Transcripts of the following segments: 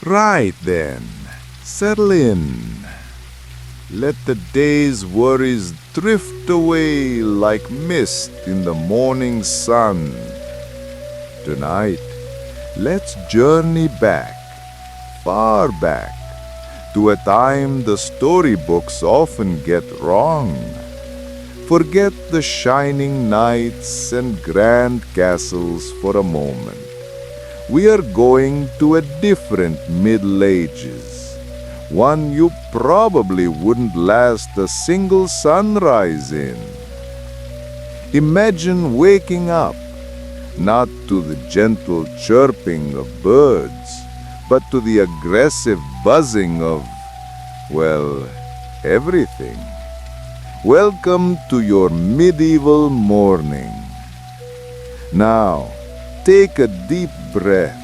Right then, settle in. Let the day's worries drift away like mist in the morning sun. Tonight, let's journey back, far back, to a time the storybooks often get wrong. Forget the shining nights and grand castles for a moment. We are going to a different Middle Ages, one you probably wouldn't last a single sunrise in. Imagine waking up, not to the gentle chirping of birds, but to the aggressive buzzing of, well, everything. Welcome to your medieval morning. Now, take a deep breath.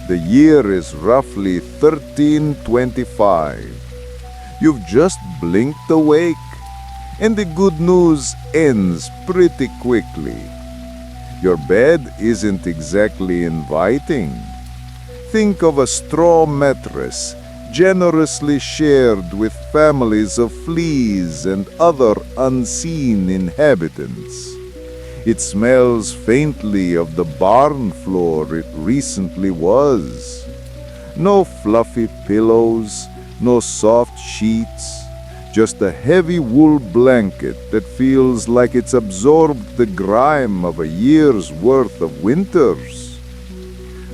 The year is roughly 1325. You've just blinked awake, and the good news ends pretty quickly. Your bed isn't exactly inviting. Think of a straw mattress generously shared with families of fleas and other unseen inhabitants. It smells faintly of the barn floor it recently was. No fluffy pillows, no soft sheets, just a heavy wool blanket that feels like it's absorbed the grime of a year's worth of winters.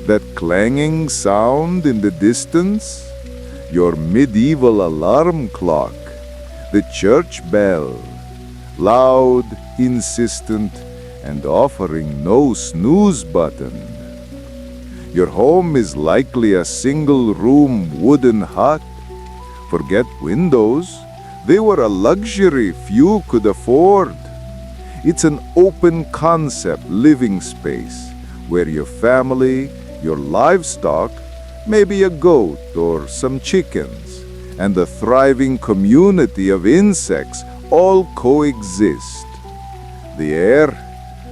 That clanging sound in the distance? Your medieval alarm clock, the church bell, loud, insistent, and offering no snooze button. Your home is likely a single-room wooden hut. Forget windows, they were a luxury few could afford. It's an open-concept living space where your family, your livestock, maybe a goat or some chickens, and a thriving community of insects all coexist. The air,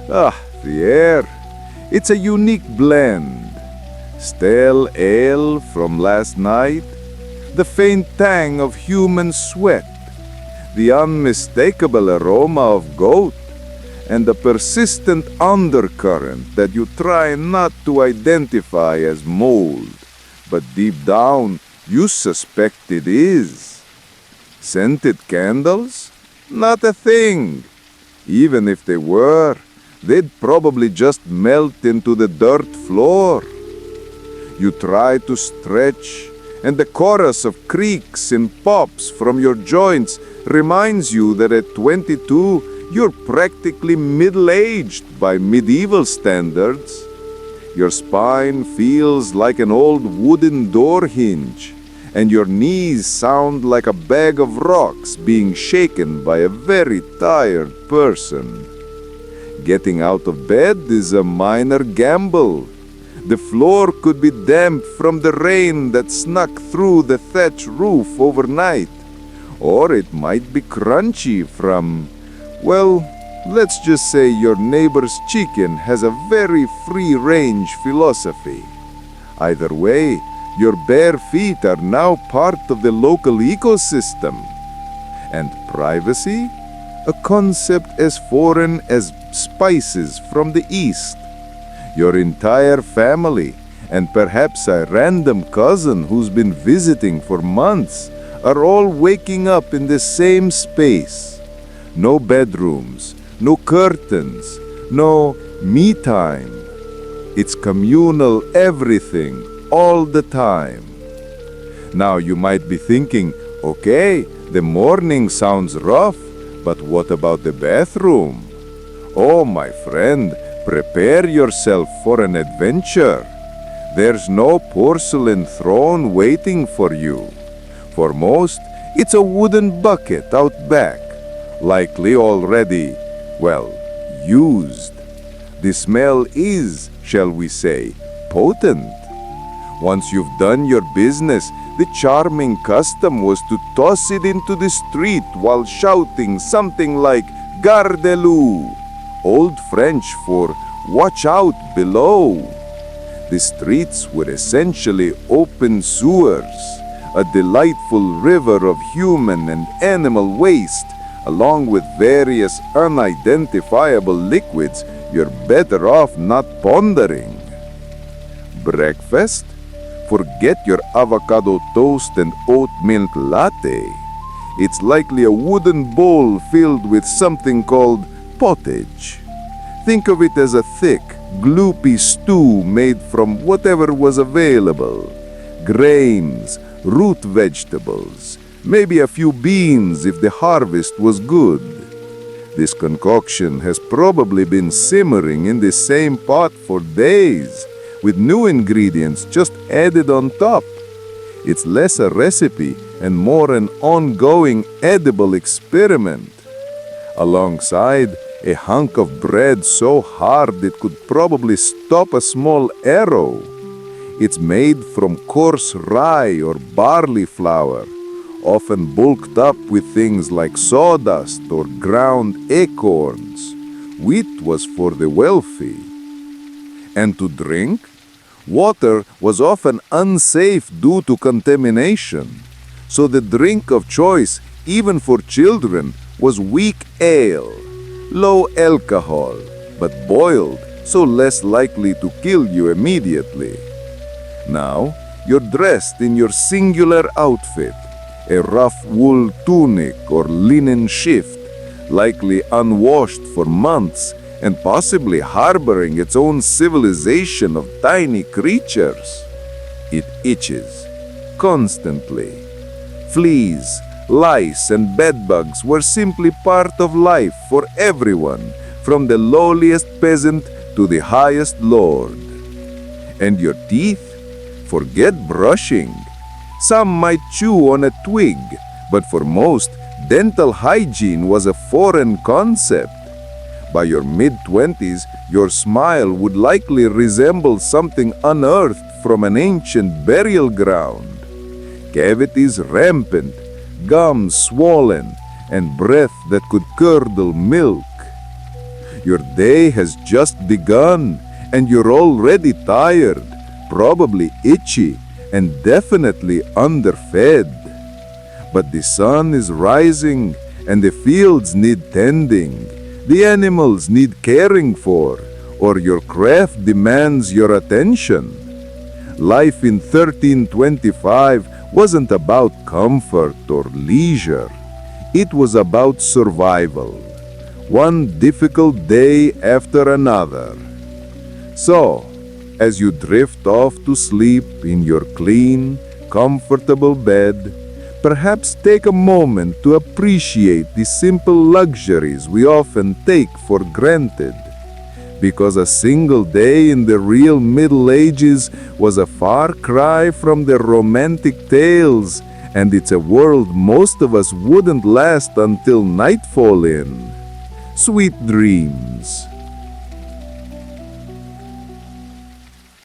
the air, it's a unique blend. Stale ale from last night, the faint tang of human sweat, the unmistakable aroma of goat, and the persistent undercurrent that you try not to identify as mold, but deep down you suspect it is. Scented candles? Not a thing. Even if they were, they'd probably just melt into the dirt floor. You try to stretch, and the chorus of creaks and pops from your joints reminds you that at 22, you're practically middle-aged by medieval standards. Your spine feels like an old wooden door hinge, and your knees sound like a bag of rocks being shaken by a very tired person. Getting out of bed is a minor gamble. The floor could be damp from the rain that snuck through the thatch roof overnight, or it might be crunchy from, well, let's just say your neighbor's chicken has a very free-range philosophy. Either way, your bare feet are now part of the local ecosystem. And privacy? A concept as foreign as spices from the East. Your entire family, and perhaps a random cousin who's been visiting for months, are all waking up in the same space. No bedrooms, no curtains, no me time. It's communal everything, all the time. Now you might be thinking, okay, the morning sounds rough, but what about the bathroom? Oh, my friend, prepare yourself for an adventure. There's no porcelain throne waiting for you. For most, it's a wooden bucket out back, likely already, well, used. The smell is, shall we say, potent. Once you've done your business, the charming custom was to toss it into the street while shouting something like Garde-loup, Old French for watch out below. The streets were essentially open sewers, a delightful river of human and animal waste, along with various unidentifiable liquids you're better off not pondering. Breakfast? Forget your avocado toast and oat milk latte. It's likely a wooden bowl filled with something called pottage. Think of it as a thick, gloopy stew made from whatever was available. Grains, root vegetables, maybe a few beans if the harvest was good. This concoction has probably been simmering in the same pot for days, with new ingredients just added on top. It's less a recipe and more an ongoing edible experiment. Alongside, a hunk of bread so hard it could probably stop a small arrow. It's made from coarse rye or barley flour, often bulked up with things like sawdust or ground acorns. Wheat was for the wealthy. And to drink? Water was often unsafe due to contamination, so the drink of choice, even for children, was weak ale, low alcohol, but boiled, so less likely to kill you immediately. Now, you're dressed in your singular outfit, a rough wool tunic or linen shift, likely unwashed for months, and possibly harboring its own civilization of tiny creatures. It itches constantly. Fleas, lice, and bedbugs were simply part of life for everyone, from the lowliest peasant to the highest lord. And your teeth? Forget brushing. Some might chew on a twig, but for most, dental hygiene was a foreign concept. By your mid-20s, your smile would likely resemble something unearthed from an ancient burial ground. Cavities rampant, gums swollen, and breath that could curdle milk. Your day has just begun, and you're already tired, probably itchy, and definitely underfed. But the sun is rising, and the fields need tending. The animals need caring for, or your craft demands your attention. Life in 1325 wasn't about comfort or leisure. It was about survival, one difficult day after another. So, as you drift off to sleep in your clean, comfortable bed, perhaps take a moment to appreciate the simple luxuries we often take for granted. Because a single day in the real Middle Ages was a far cry from the romantic tales, and it's a world most of us wouldn't last until nightfall in. Sweet dreams.